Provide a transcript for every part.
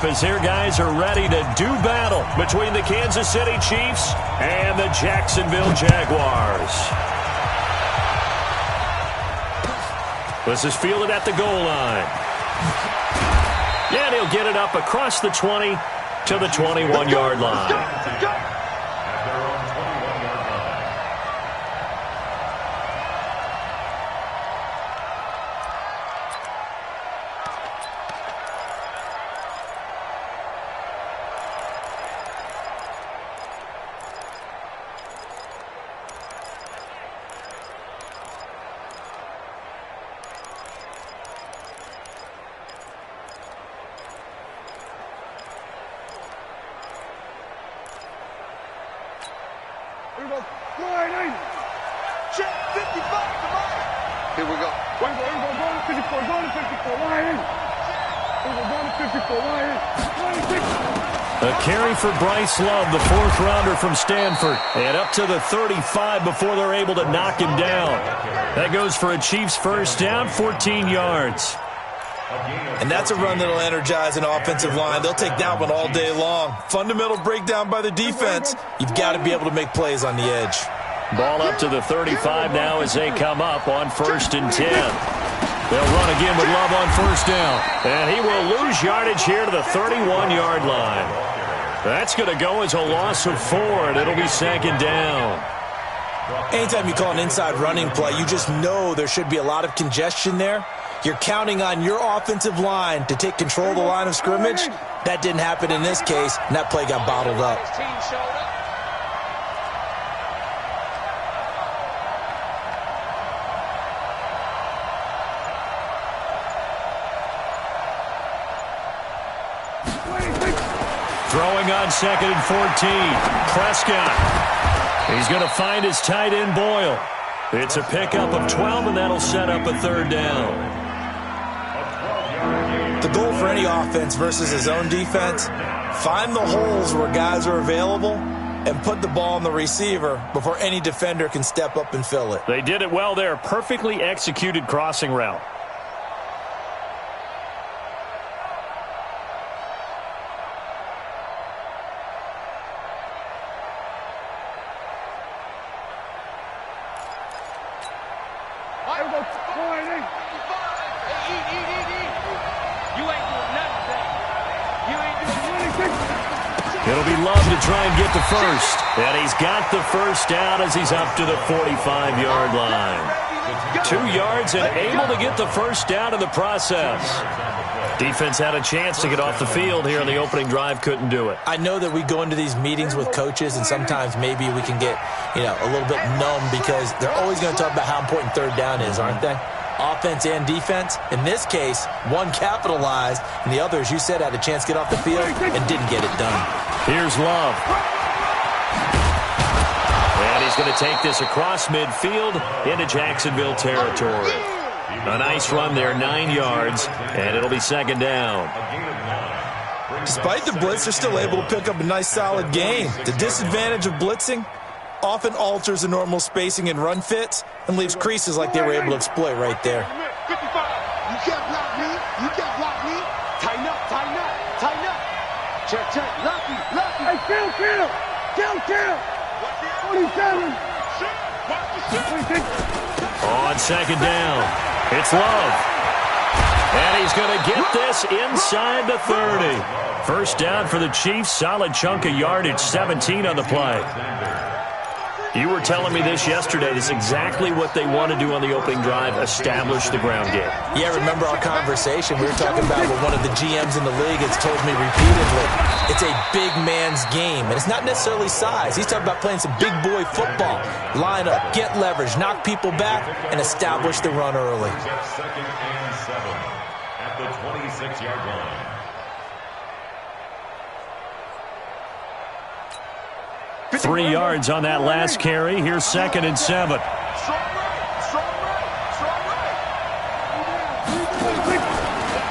as their guys are ready to do battle between the Kansas City Chiefs and the Jacksonville Jaguars. This is fielded at the goal line. And he'll get it up across the 20 to the 21-yard line. Here we go. Going to 54, going to 54, Lions. Going to 54, Lions. A carry for Bryce Love, the fourth-rounder from Stanford. And up to the 35 before they're able to knock him down. That goes for a Chiefs first down, 14 yards. And that's a run that'll energize an offensive line. They'll take that one all day long. Fundamental breakdown by the defense. You've got to be able to make plays on the edge. Ball up to the 35 now as they come up on 1st and 10. They'll run again with Love on first down. And he will lose yardage here to the 31-yard line. That's going to go as a loss of 4, and it'll be 2nd down. Anytime you call an inside running play, you just know there should be a lot of congestion there. You're counting on your offensive line to take control of the line of scrimmage. That didn't happen in this case, and that play got bottled up. Throwing on 2nd and 14. Prescott. He's going to find his tight end, Boyle. It's a pickup of 12, and that'll set up a 3rd down. The goal for any offense versus his own defense, find the holes where guys are available and put the ball on the receiver before any defender can step up and fill it. They did it well there. Perfectly executed crossing route. It'll be Love to try and get the first. And he's got the first down as he's up to the 45-yard line. 2 yards and able to get the first down in the process. Defense had a chance to get off the field here on the opening drive, couldn't do it. I know that we go into these meetings with coaches, and sometimes maybe we can get, a little bit numb because they're always going to talk about how important 3rd down is, aren't they? Offense and defense. In this case, one capitalized, and the other, as you said, had a chance to get off the field and didn't get it done. Here's Love. And he's going to take this across midfield into Jacksonville territory. A nice run there, 9 yards, and it'll be 2nd down. Despite the blitz, they're still able to pick up a nice, solid gain. The disadvantage of blitzing often alters the normal spacing and run fits and leaves creases like they were able to exploit right there. You can't block me. You can't block me. Tighten up, tighten up, tighten up. Check. Lucky. Hey, kill. 27. On 2nd down, it's Love. And he's going to get this inside the 30. First down for the Chiefs. Solid chunk of yardage, 17 on the play. You were telling me this yesterday. This is exactly what they want to do on the opening drive, establish the ground game. Yeah, remember our conversation? We were talking about what one of the GMs in the league has told me repeatedly. It's a big man's game, and it's not necessarily size. He's talking about playing some big boy football. Line up, get leverage, knock people back, and establish the run early. 2nd and 7 at the 26-yard line. Three yards on that last carry. Here's 2nd and 7.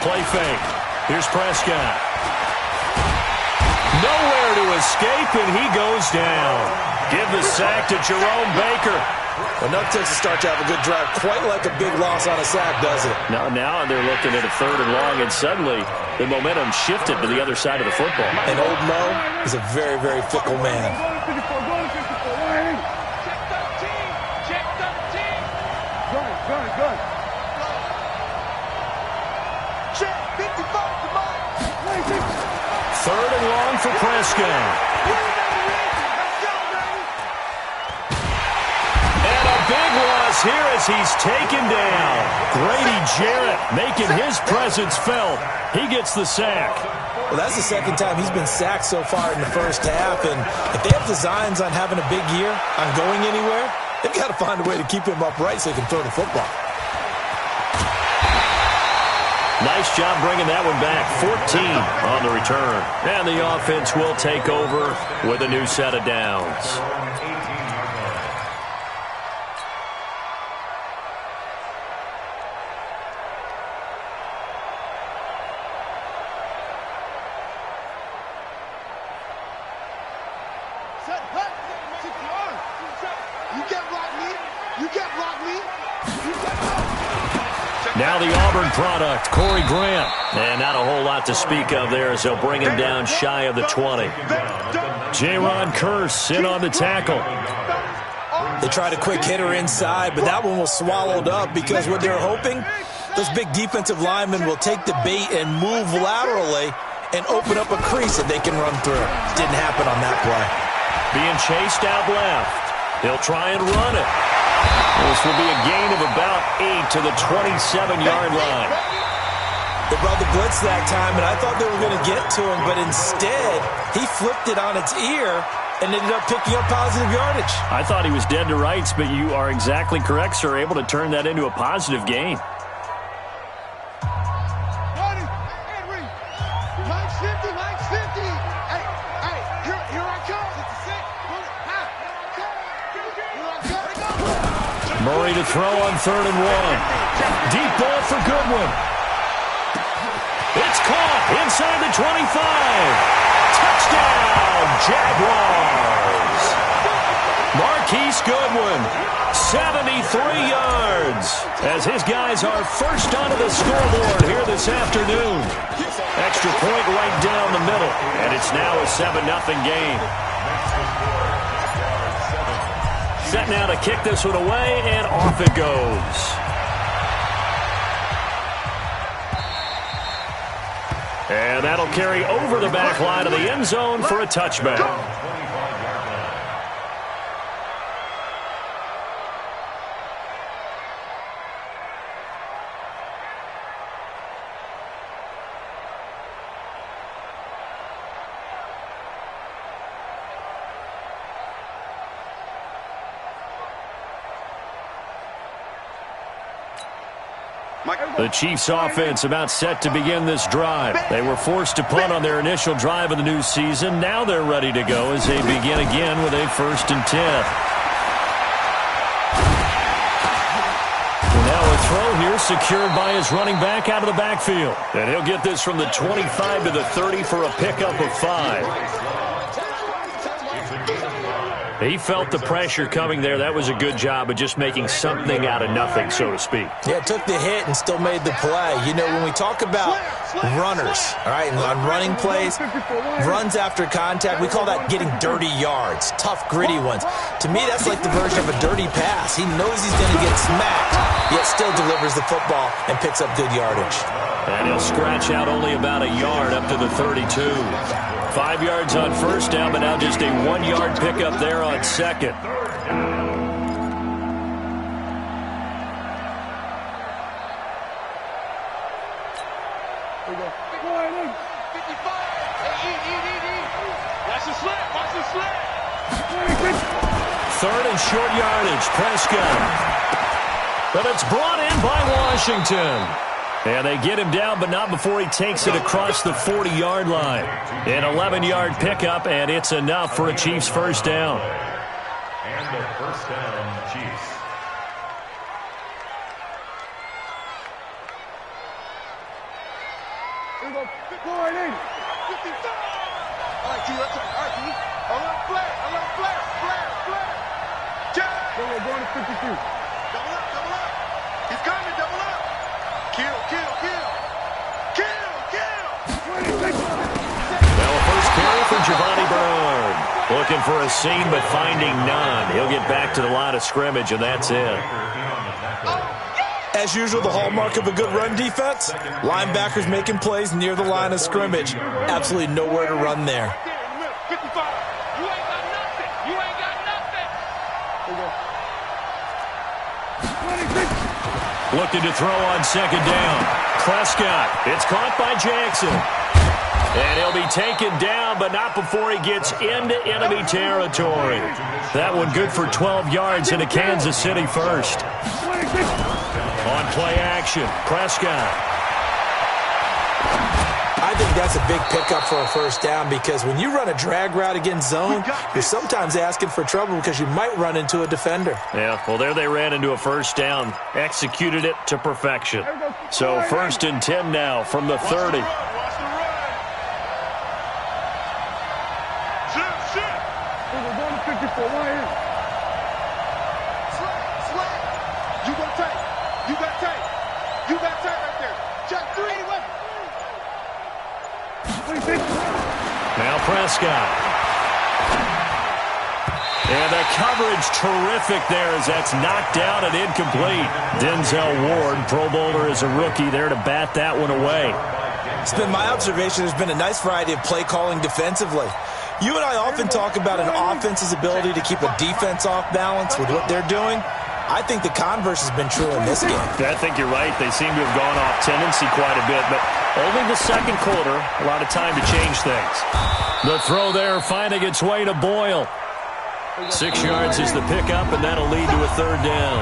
Play fake. Here's Prescott. Nowhere to escape, and he goes down. Give the sack to Jerome Baker. Well, enough takes to start to have a good drive, quite like a big loss on a sack, doesn't it? Now they're looking at a 3rd and long, and suddenly the momentum shifted to the other side of the football. And old Mo is a very, very fickle man. Check 13. Good. Check 55, come on. 3rd and long for Prescott. And a big loss here as he's taken down. Grady Jarrett making his presence felt. He gets the sack. Well, that's the second time he's been sacked so far in the first half, and if they have designs on having a big year, on going anywhere, they've got to find a way to keep him upright so he can throw the football. Nice job bringing that one back. 14 on the return. And the offense will take over with a new set of downs. Now the Auburn product, Corey Grant. And not a whole lot to speak of there as they'll bring him down shy of the 20. Jaron Kearse in on the tackle. They tried a quick hitter inside, but that one was swallowed up because what they're hoping, those big defensive linemen will take the bait and move laterally and open up a crease that they can run through. Didn't happen on that play. Being chased out left. He'll try and run it. This will be a gain of about 8 to the 27-yard line. They brought the blitz that time, and I thought they were going to get to him, but instead, he flipped it on its ear and ended up picking up positive yardage. I thought he was dead to rights, but you are exactly correct, sir, able to turn that into a positive gain. Murray to throw on 3rd and 1. Deep ball for Goodwin. It's caught inside the 25. Touchdown, Jaguars. Marquise Goodwin, 73 yards, as his guys are first onto the scoreboard here this afternoon. Extra point right down the middle, and it's now a 7-0 game. Set now to kick this one away, and off it goes. And that'll carry over the back line of the end zone for a touchback. The Chiefs offense about set to begin this drive. They were forced to punt on their initial drive of the new season. Now they're ready to go as they begin again with a 1st and 10. Now a throw here secured by his running back out of the backfield. And he'll get this from the 25 to the 30 for a pickup of 5. He felt the pressure coming there. That was a good job of just making something out of nothing, so to speak. Yeah, took the hit and still made the play. You know, when we talk about runners, all right, and on running plays, runs after contact, we call that getting dirty yards, tough, gritty ones. To me, that's like the version of a dirty pass. He knows he's going to get smacked, yet still delivers the football and picks up good yardage. And he'll scratch out only about a yard up to the 32. 5 yards on first down, but now just a 1-yard pickup there on second. Third and short yardage, Prescott. But it's brought in by Washington. And they get him down, but not before he takes it across the 40-yard line. An 11-yard pickup, and it's enough for a Chiefs first down. And the first down, Chiefs. Here we go. Go right in. 55. All right, T. All right, T. A little flare. Flare. Go. going to 52. Double up, double up. He's coming, double up. Kill, kill, kill. Kill, kill. Now a first carry for Giovanni Bernard. Looking for a seam, but finding none. He'll get back to the line of scrimmage, and that's it. As usual, the hallmark of a good run defense, linebackers making plays near the line of scrimmage. Absolutely nowhere to run there. 55. You ain't got nothing. You ain't got nothing. Looking to throw on second down. Prescott. It's caught by Jackson. And he'll be taken down, but not before he gets into enemy territory. That one good for 12 yards into Kansas City first. On play action, Prescott. I think that's a big pickup for a first down because when you run a drag route against zone, you're sometimes asking for trouble because you might run into a defender. Yeah, well, there they ran into a first down. Executed it to perfection. So 1st and 10 now from the 30. Now Prescott. And the coverage terrific there as that's knocked out and incomplete. Denzel Ward, Pro Bowler as a rookie, there to bat that one away. It's been my observation there's been a nice variety of play calling defensively. You and I often talk about an offense's ability to keep a defense off balance with what they're doing. I think the converse has been true in this game. I think you're right. They seem to have gone off tendency quite a bit, but only the second quarter, a lot of time to change things. The throw there finding its way to Boyle. 6 yards is the pickup, and that'll lead to a third down.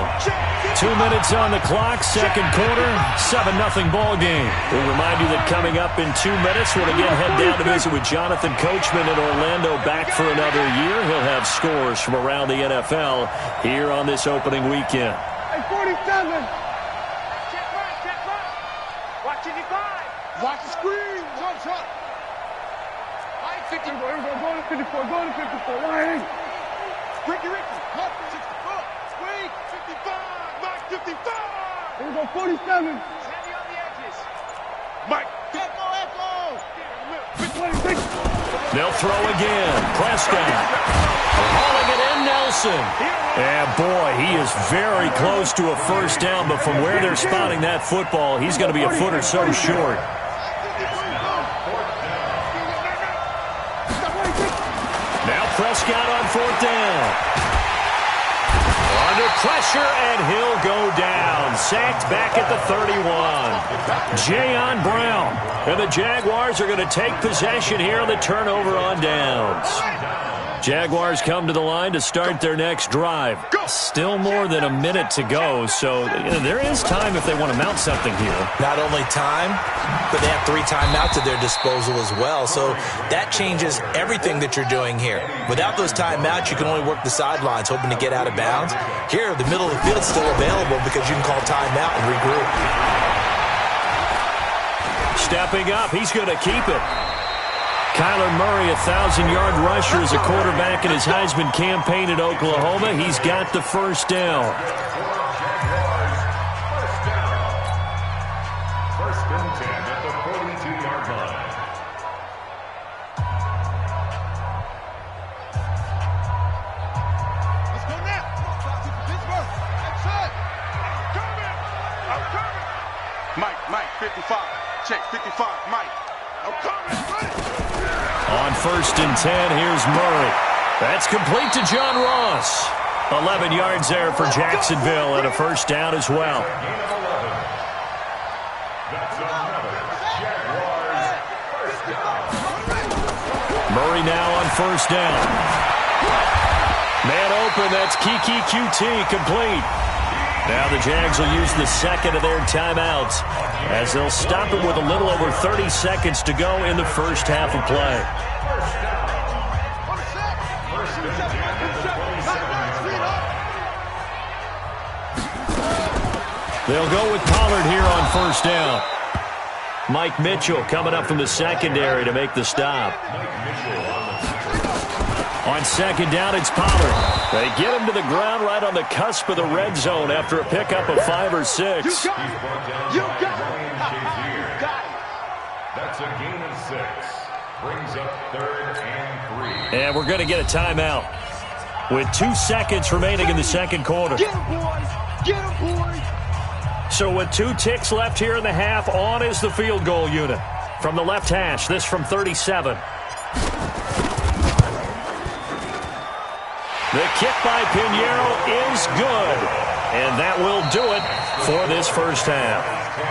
2 minutes on the clock, second quarter, 7-0 ball game. We'll remind you that coming up in 2 minutes, we'll again head down to visit with Jonathan Coachman in Orlando, back for another year. He'll have scores from around the NFL here on this opening weekend. Hey, 47. Check right, check right. Watch 55. Watch the screen. Jump, jump. Line 54. Go to 54. Go to 54. Line. Ricky, left 64. Squeak, 55. Mike, 55. Here we go, 47. Heavy on the edges. Mike. Echo. 26. They'll throw again. Prescott. Hauling it in, Nelson. And boy, he is very close to a first down, but from where they're spotting that football, he's going to be a foot or so short. Now Prescott on fourth down. Under pressure, and he'll go down. Sacked back at the 31. Jayon Brown. And the Jaguars are going to take possession here on the turnover on downs. Jaguars come to the line to start their next drive. Still more than a minute to go, so there is time if they want to mount something here. Not only time, but they have 3 timeouts at their disposal as well, so that changes everything that you're doing here. Without those timeouts, you can only work the sidelines, hoping to get out of bounds. Here, the middle of the field's still available because you can call timeout and regroup. Stepping up, he's going to keep it. Kyler Murray, a 1,000-yard rusher as a quarterback in his Heisman campaign at Oklahoma. He's got the first down. First and 10 at the 42-yard line. Let's go now. Pittsburgh. That's it. I'm coming. Mike, 55. Check, 55. Mike. I'm coming. On first and 10, here's Murray. That's complete to John Ross. 11 yards there for Jacksonville and a first down as well. Murray now on first down. Man open, that's Kiki QT complete. Now the Jags will use the second of their timeouts as they'll stop it with a little over 30 seconds to go in the first half of play. They'll go with Pollard here on first down. Mike Mitchell coming up from the secondary to make the stop. On second down, it's Pollard. They get him to the ground right on the cusp of the red zone after a pickup of 5 or 6. You got it. You got it. That's a gain of 6. Brings up 3rd and 3. And we're going to get a timeout with 2 seconds remaining in the second quarter. Get him, boys. Get him, boys. So with 2 ticks left here in the half, on is the field goal unit. From the left hash, this from 37. The kick by Pinheiro is good. And that will do it for this first half.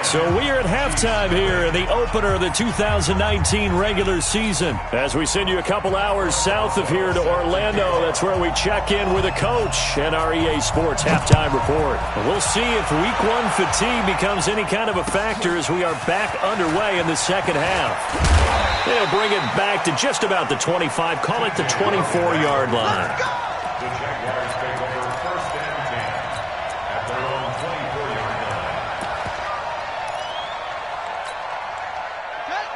So we are at halftime here in the opener of the 2019 regular season. As we send you a couple hours south of here to Orlando, that's where we check in with a coach and our EA Sports halftime report. We'll see if week 1 fatigue becomes any kind of a factor as we are back underway in the second half. They'll bring it back to just about the 25, call it the 24-yard line. The Jaguars take over 1st and 10 at their own 24-yard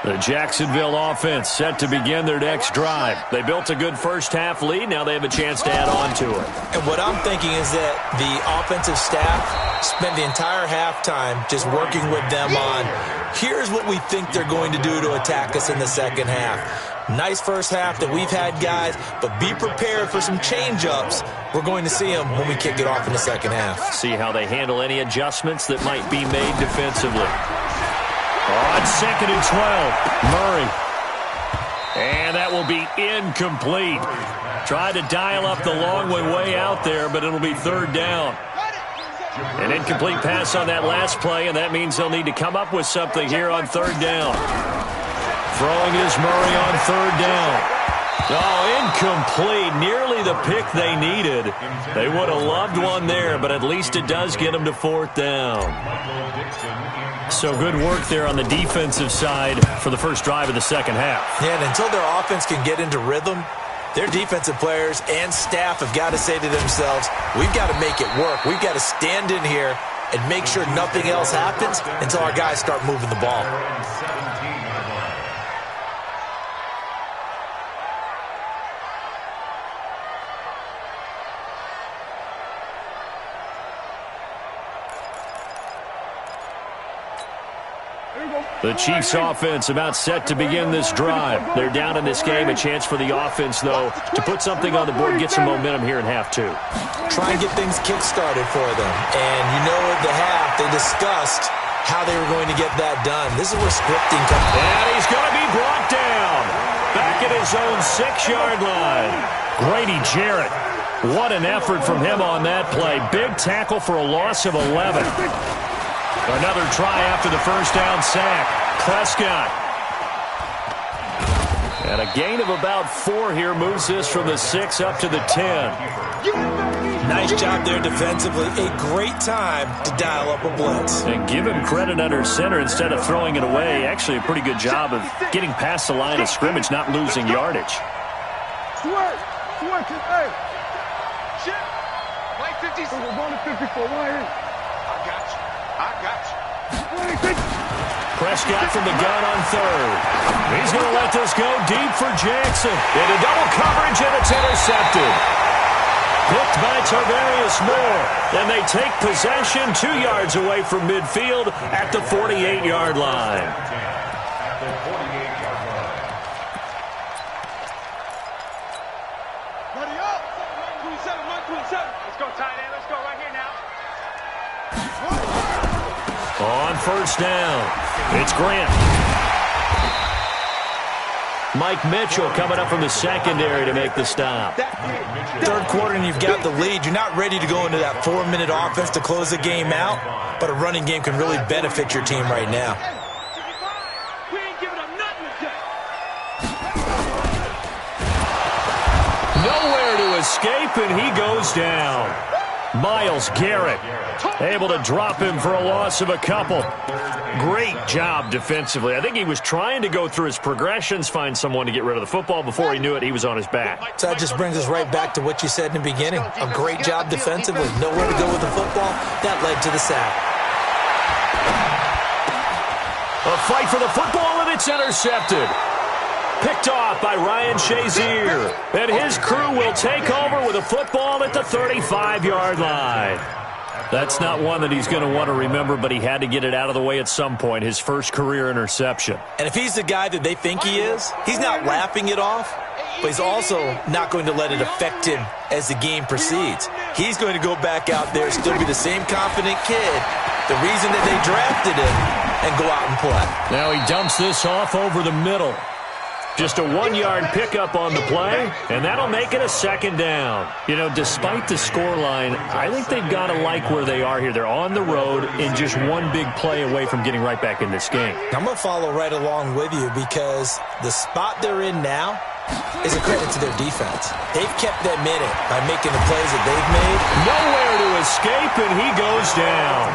line. The Jacksonville offense set to begin their next drive. They built a good first half lead. Now they have a chance to add on to it. And what I'm thinking is that the offensive staff spent the entire halftime just working with them on, here's what we think they're going to do to attack us in the second half. Nice first half that we've had, guys, but be prepared for some change-ups. We're going to see them when we kick it off in the second half. See how they handle any adjustments that might be made defensively. On 2nd and 12, Murray. And that will be incomplete. Tried to dial up the long one way out there, but it'll be 3rd down. An incomplete pass on that last play, and that means they'll need to come up with something here on 3rd down. Throwing is Murray on 3rd down. Oh, incomplete. Nearly the pick they needed. They would have loved one there, but at least it does get them to 4th down. So good work there on the defensive side for the first drive of the second half. Yeah, and until their offense can get into rhythm, their defensive players and staff have got to say to themselves, we've got to make it work. We've got to stand in here and make sure nothing else happens until our guys start moving the ball. The Chiefs offense about set to begin this drive. They're down in this game. A chance for the offense, though, to put something on the board, get some momentum here in half 2. Try and get things kick-started for them. And you know at the half, they discussed how they were going to get that done. This is where scripting comes in. And he's going to be brought down. Back at his own 6-yard line. Grady Jarrett. What an effort from him on that play. Big tackle for a loss of 11. Another try after the first down sack. Prescott. And a gain of about 4 here moves this from the 6 up to the 10. Nice job there defensively. A great time to dial up a blitz. And give him credit under center instead of throwing it away. Actually a pretty good job of getting past the line of scrimmage, not losing yardage. Sweat. Hey. Shit. Like 56. We're going to 54. I got you. Prescott from the gun on 3rd. He's going to let this go deep for Jackson. Into double coverage, and it's intercepted. Picked by Tarvarius Moore. Then they take possession 2 yards away from midfield at the 48-yard line. Ready up. 127. Let's go, tight end. Let's go right here now. On first down, it's Grant. Mike Mitchell coming up from the secondary to make the stop. Third quarter and you've got the lead. You're not ready to go into that 4-minute offense to close the game out, but a running game can really benefit your team right now. We ain't giving up nothing today. Nowhere to escape, and he goes down. Myles Garrett able to drop him for a loss of a couple. Great job defensively. I think he was trying to go through his progressions, find someone to get rid of the football. Before he knew it, he was on his back. So that just brings us right back to what you said in the beginning. A great job defensively. Nowhere to go with the football. That led to the sack. A fight for the football, and it's intercepted. Picked off by Ryan Shazier. And his crew will take over with a football at the 35-yard line. That's not one that he's going to want to remember, but he had to get it out of the way at some point, his first career interception. And if he's the guy that they think he is, he's not laughing it off, but he's also not going to let it affect him as the game proceeds. He's going to go back out there, still be the same confident kid, the reason that they drafted him, and go out and play. Now he dumps this off over the middle. Just a 1-yard pickup on the play, and that'll make it a second down. You know, despite the scoreline, I think they've got to like where they are here. They're on the road and just one big play away from getting right back in this game. I'm going to follow right along with you because the spot they're in now is a credit to their defense. They've kept them in it by making the plays that they've made. Nowhere to escape, and he goes down.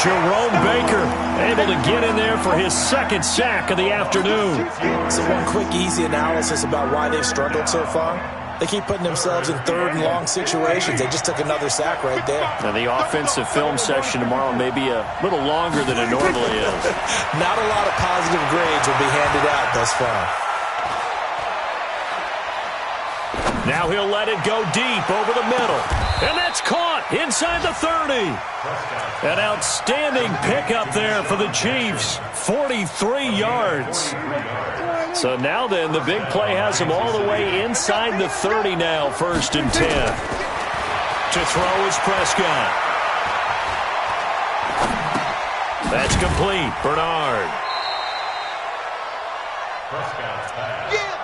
Jerome Baker able to get in there for his second sack of the afternoon. So one quick, easy analysis about why they've struggled so far. They keep putting themselves in third and long situations. They just took another sack right there. Now the offensive film session tomorrow may be a little longer than it normally is. Not a lot of positive grades will be handed out thus far. Now he'll let it go deep over the middle. And that's caught inside the 30. An outstanding pickup there for the Chiefs. 43 yards. So now then, the big play has him all the way inside the 30 now, 1st and 10. To throw is Prescott. That's complete. Bernard.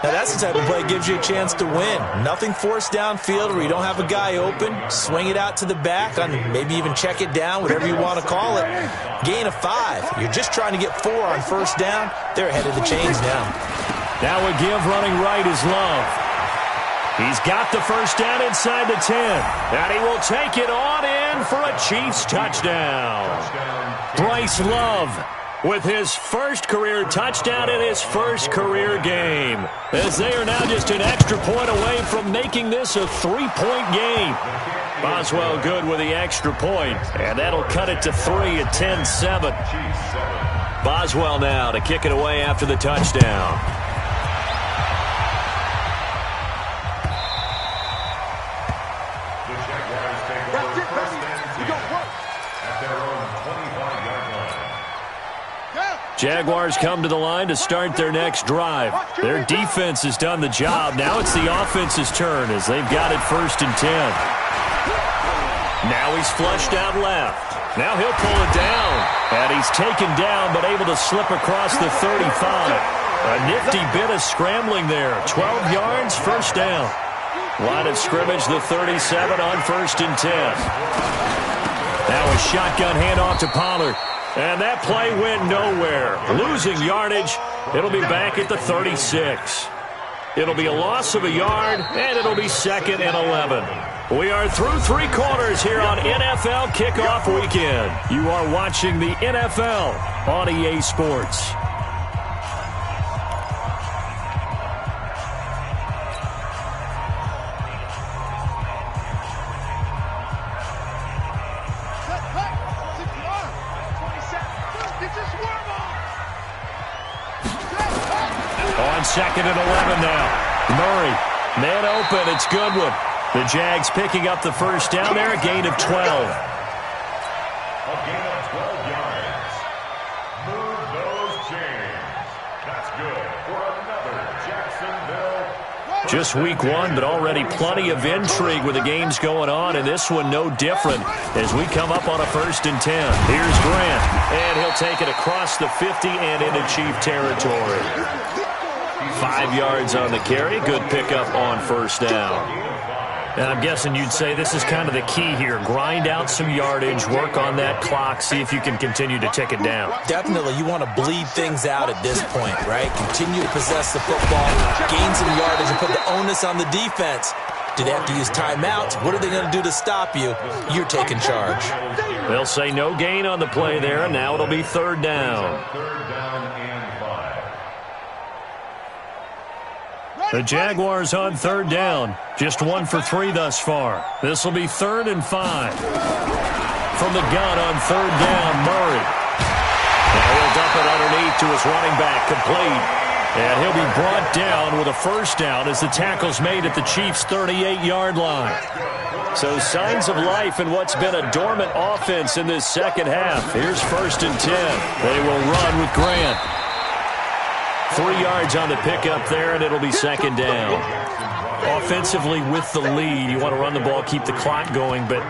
Now that's the type of play that gives you a chance to win. Nothing forced downfield where you don't have a guy open. Swing it out to the back, on maybe even check it down, whatever you want to call it. Gain of 5. You're just trying to get 4 on 1st down. They're ahead of the chains now. Now a give running right is Love. He's got the 1st down inside the 10. And he will take it on in for a Chiefs touchdown. Bryce Love with his first career touchdown in his first career game, as they are now just an extra point away from making this a 3-point game. Boswell good with the extra point, and that'll cut it to 3 at 10-7. Boswell now to kick it away after the touchdown. Jaguars come to the line to start their next drive. Their defense has done the job. Now it's the offense's turn as they've got it 1st and 10. Now he's flushed out left. Now he'll pull it down. And he's taken down but able to slip across the 35. A nifty bit of scrambling there. 12 yards, 1st down. Line of scrimmage, the 37 on 1st and 10. Now a shotgun handoff to Pollard. And that play went nowhere. Losing yardage. It'll be back at the 36. It'll be a loss of a yard, and it'll be 2nd and 11. We are through 3 quarters here on NFL Kickoff Weekend. You are watching the NFL on EA Sports. On 2nd and 11 now. Murray, man open, it's Goodwin. The Jags picking up the 1st down there, a gain of 12. A gain of 12 yards. Move those chains. That's good for another Jacksonville. Just week 1, but already plenty of intrigue with the games going on, and this one no different as we come up on a 1st and 10. Here's Grant, and he'll take it across the 50 and into Chief territory. 5 yards on the carry. Good pickup on 1st down. And I'm guessing you'd say this is kind of the key here. Grind out some yardage, work on that clock, see if you can continue to tick it down. Definitely. You want to bleed things out at this point, right? Continue to possess the football, gain some yardage, and put the onus on the defense. Do they have to use timeouts? What are they going to do to stop you? You're taking charge. They'll say no gain on the play there, and now it'll be 3rd down. 3rd down and 5. The Jaguars on 3rd down. Just 1 for 3 thus far. This will be 3rd and 5. From the gun on 3rd down, Murray. Now he'll dump it underneath to his running back, complete. And he'll be brought down with a first down as the tackle's made at the Chiefs' 38-yard line. So signs of life in what's been a dormant offense in this second half. Here's 1st and 10. They will run with Grant. 3 yards on the pickup there, and it'll be 2nd down. Offensively with the lead, you want to run the ball, keep the clock going, but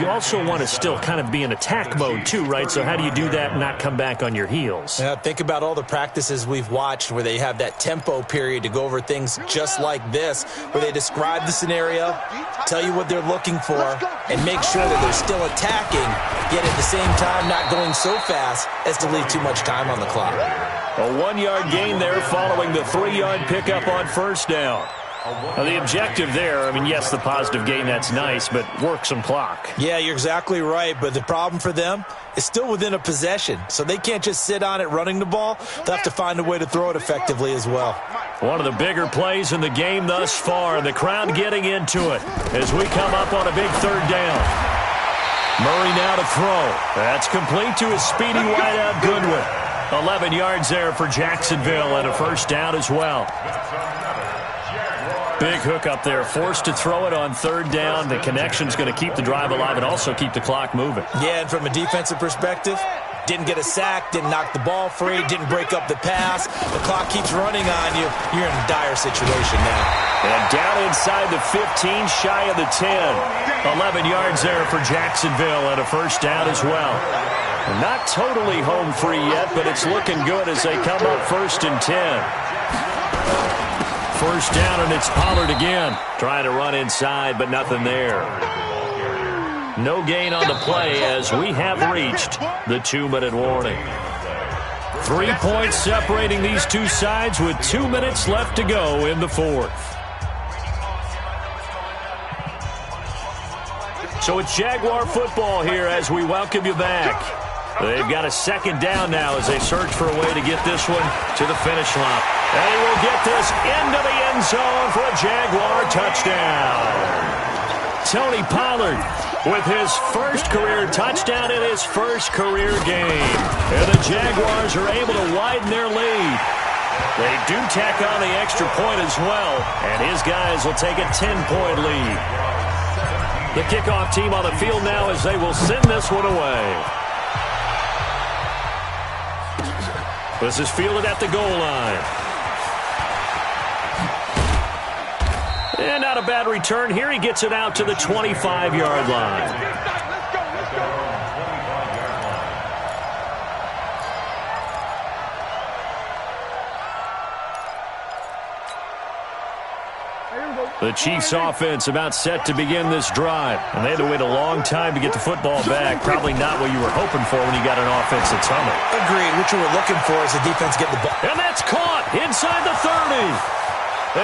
you also want to still kind of be in attack mode too, right? So how do you do that and not come back on your heels? Yeah, think about all the practices we've watched where they have that tempo period to go over things just like this, where they describe the scenario, tell you what they're looking for, and make sure that they're still attacking, yet at the same time not going so fast as to leave too much time on the clock. A 1-yard gain there following the 3-yard pickup on first down. Now, the objective there, I mean, yes, the positive gain, that's nice, but work some clock. Yeah, you're exactly right, but the problem for them is still within a possession, so they can't just sit on it running the ball. They'll have to find a way to throw it effectively as well. One of the bigger plays in the game thus far, the crowd getting into it as we come up on a big 3rd down. Murray now to throw. That's complete to his speedy wideout Goodwin. 11 yards there for Jacksonville and a first down as well. Big hook up there, forced to throw it on 3rd down. The connection's going to keep the drive alive and also keep the clock moving. Yeah, and from a defensive perspective, didn't get a sack, didn't knock the ball free, didn't break up the pass. The clock keeps running on you. You're in a dire situation now. And down inside the 15, shy of the 10. 11 yards there for Jacksonville and a first down as well. Not totally home free yet, but it's looking good as they come up 1st and 10. First down, and it's Pollard again. Trying to run inside, but nothing there. No gain on the play as we have reached the 2-minute warning. 3 points separating these two sides with 2 minutes left to go in the 4th. So it's Jaguar football here as we welcome you back. They've got a 2nd down now as they search for a way to get this one to the finish line. And he will get this into the end zone for a Jaguar touchdown. Tony Pollard with his first career touchdown in his first career game. And the Jaguars are able to widen their lead. They do tack on the extra point as well, and his guys will take a 10-point lead. The kickoff team on the field now as they will send this one away. This is fielded at the goal line. And not a bad return here. He gets it out to the 25-yard line. The Chiefs offense about set to begin this drive. And they had to wait a long time to get the football back. Probably not what you were hoping for when you got an offense that's humming. Agreed. What you were looking for is the defense getting the ball. And that's caught inside the 30.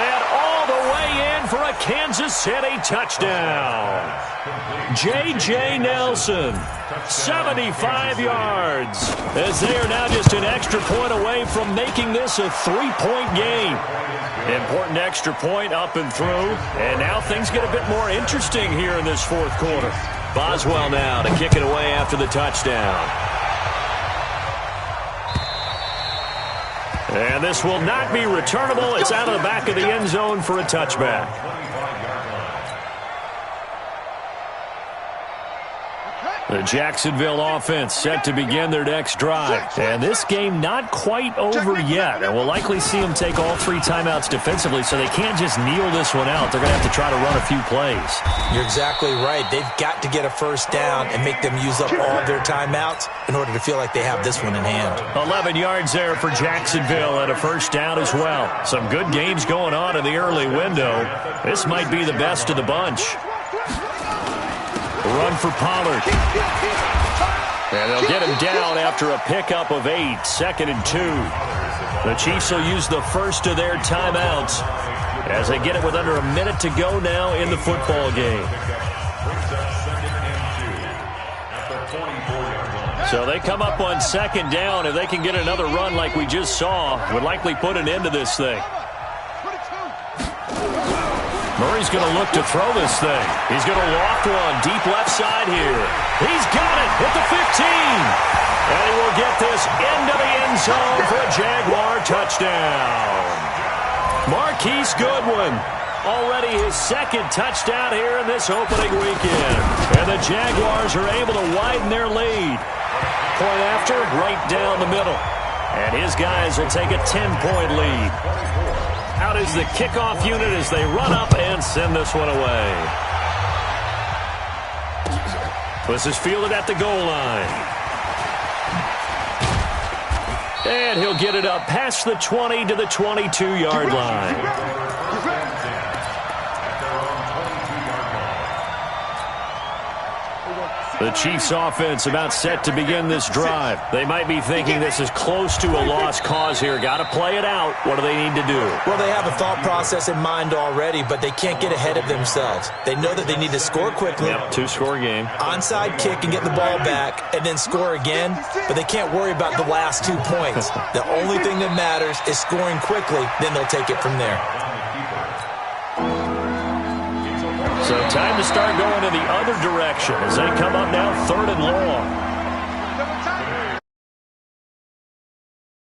And all the way in for a Kansas City touchdown. J.J. Nelson, 75 yards. As they are now just an extra point away from making this a 3-point game. Important extra point up and through. And now things get a bit more interesting here in this 4th quarter. Boswell now to kick it away after the touchdown. And this will not be returnable. It's out of the back of the end zone for a touchback. The Jacksonville offense set to begin their next drive. And this game not quite over yet. And we'll likely see them take all 3 timeouts defensively, so they can't just kneel this one out. They're going to have to try to run a few plays. You're exactly right. They've got to get a first down and make them use up all their timeouts in order to feel like they have this one in hand. 11 yards there for Jacksonville and a first down as well. Some good games going on in the early window. This might be the best of the bunch. Run for Pollard. And they'll get him down after a pickup of 8, 2nd and 2. The Chiefs will use the first of their timeouts as they get it with under a minute to go now in the football game. So they come up on 2nd down. If they can get another run like we just saw, would likely put an end to this thing. Murray's going to look to throw this thing. He's going to loft one deep left side here. He's got it at the 15. And he will get this into the end zone for a Jaguar touchdown. Marquise Goodwin, already his second touchdown here in this opening weekend. And the Jaguars are able to widen their lead. Point after, right down the middle. And his guys will take a 10-point lead. Out is the kickoff unit as they run up and send this one away. This is fielded at the goal line. And he'll get it up past the 20 to the 22-yard line. The Chiefs offense about set to begin this drive. They might be thinking this is close to a lost cause here. Got to play it out. What do they need to do? Well, they have a thought process in mind already, but they can't get ahead of themselves. They know that they need to score quickly. Yep, two-score game. Onside kick and get the ball back and then score again, but they can't worry about the last 2 points. The only thing that matters is scoring quickly, then they'll take it from there. So time to start going in the other direction as they come up now 3rd and long.